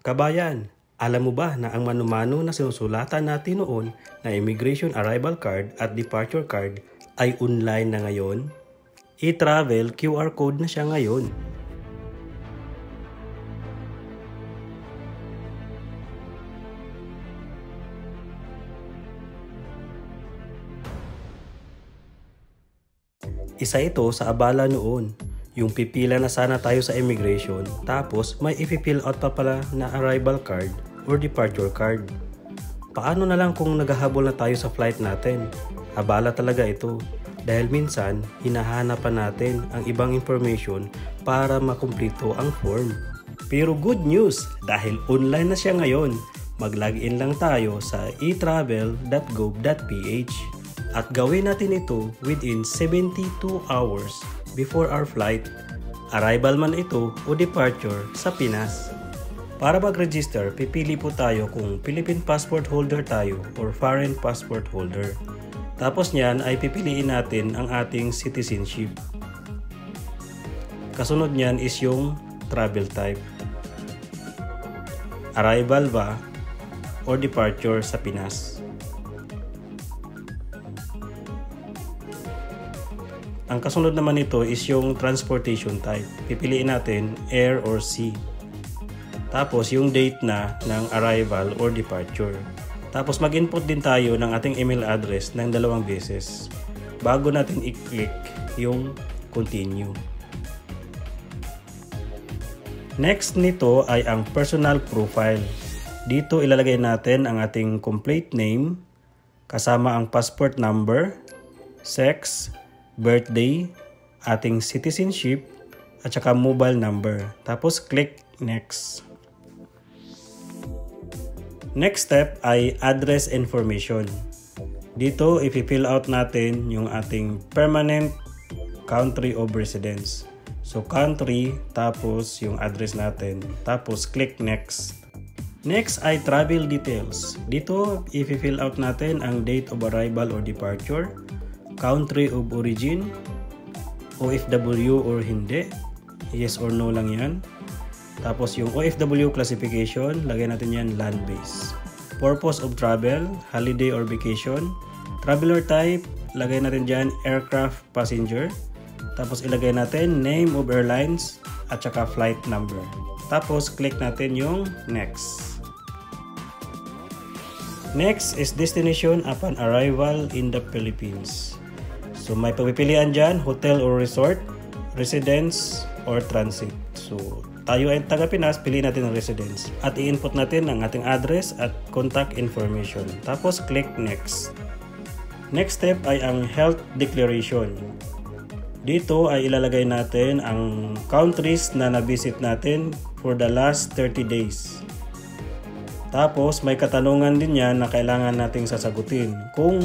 Kabayan, alam mo ba na ang mano-mano na sinusulatan natin noon na Immigration Arrival Card at Departure Card ay online na ngayon? E-Travel QR Code na siya ngayon. Isa ito sa abala noon. Yung pipila na sana tayo sa immigration, tapos may i-fill out pa pala na arrival card or departure card. Paano na lang kung naghahabol na tayo sa flight natin? Abala talaga ito. Dahil minsan, hinahanapan natin ang ibang information para makumplito ang form. Pero good news, dahil online na siya ngayon, mag-login lang tayo sa etravel.gov.ph at gawin natin ito within 72 hours before our flight, arrival man ito o departure sa Pinas. Para mag-register, pipili po tayo kung Philippine passport holder tayo or foreign passport holder. Tapos niyan ay pipiliin natin ang ating citizenship. Kasunod niyan is yung travel type. Arrival ba or departure sa Pinas? Ang kasunod naman nito is yung transportation type. Pipiliin natin air or sea. Tapos yung date na ng arrival or departure. Tapos mag-input din tayo ng ating email address ng 2 beses bago natin i-click yung continue. Next nito ay ang personal profile. Dito ilalagay natin ang ating complete name kasama ang passport number, sex, birthday, ating citizenship, at saka mobile number. Tapos click next. Next step ay address information. Dito i-fill out natin yung ating permanent country of residence. So country, tapos yung address natin. Tapos click next. Next ay travel details. Dito i-fill out natin ang date of arrival or departure, country of origin, OFW or hindi, yes or no lang yan. Tapos yung OFW classification, lagay natin yan land-based. Purpose of travel, holiday or vacation. Traveler type, lagay natin dyan aircraft passenger. Tapos ilagay natin name of airlines at saka flight number. Tapos click natin yung next. Next is destination upon arrival in the Philippines. So may pagpipilian dyan, hotel or resort, residence or transit. So tayo ay taga Pinas, piliin natin ang residence. At i-input natin ang ating address at contact information. Tapos click next. Next step ay ang health declaration. Dito ay ilalagay natin ang countries na na-visit natin for the last 30 days. Tapos may katanungan din yan na kailangan nating sasagutin. Kung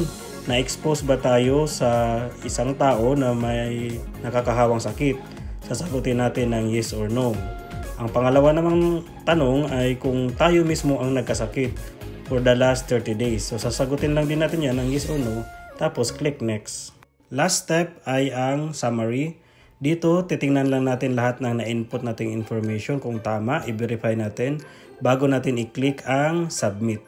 na-expose ba tayo sa isang tao na may nakakahawang sakit, sasagutin natin ng yes or no. Ang pangalawa namang tanong ay kung tayo mismo ang nagkasakit for the last 30 days. So sasagutin lang din natin yan ng yes or no, tapos click next. Last step ay ang summary. Dito titingnan lang natin lahat ng na-input nating information kung tama, i-verify natin bago natin i-click ang submit.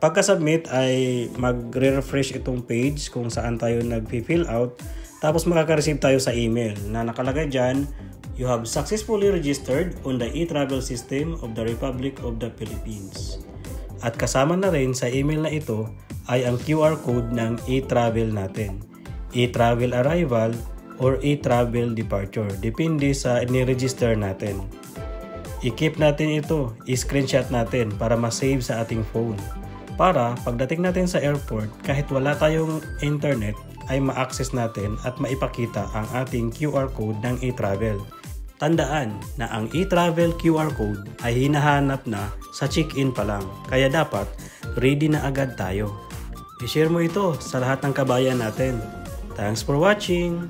Pagka-submit ay mag-refresh itong page kung saan tayo nag-fill out. Tapos makaka-receive tayo sa email na nakalagay dyan, you have successfully registered on the e-travel system of the Republic of the Philippines. At kasama na rin sa email na ito ay ang QR code ng e-travel natin. E-travel arrival or e-travel departure. Depende sa ni-register natin. I-keep natin ito, i-screenshot natin para ma-save sa ating phone. Para pagdating natin sa airport, kahit wala tayong internet, ay ma-access natin at maipakita ang ating QR code ng e-travel. Tandaan na ang e-travel QR code ay hinahanap na sa check-in pa lang, kaya dapat ready na agad tayo. I-share mo ito sa lahat ng kabayan natin. Thanks for watching!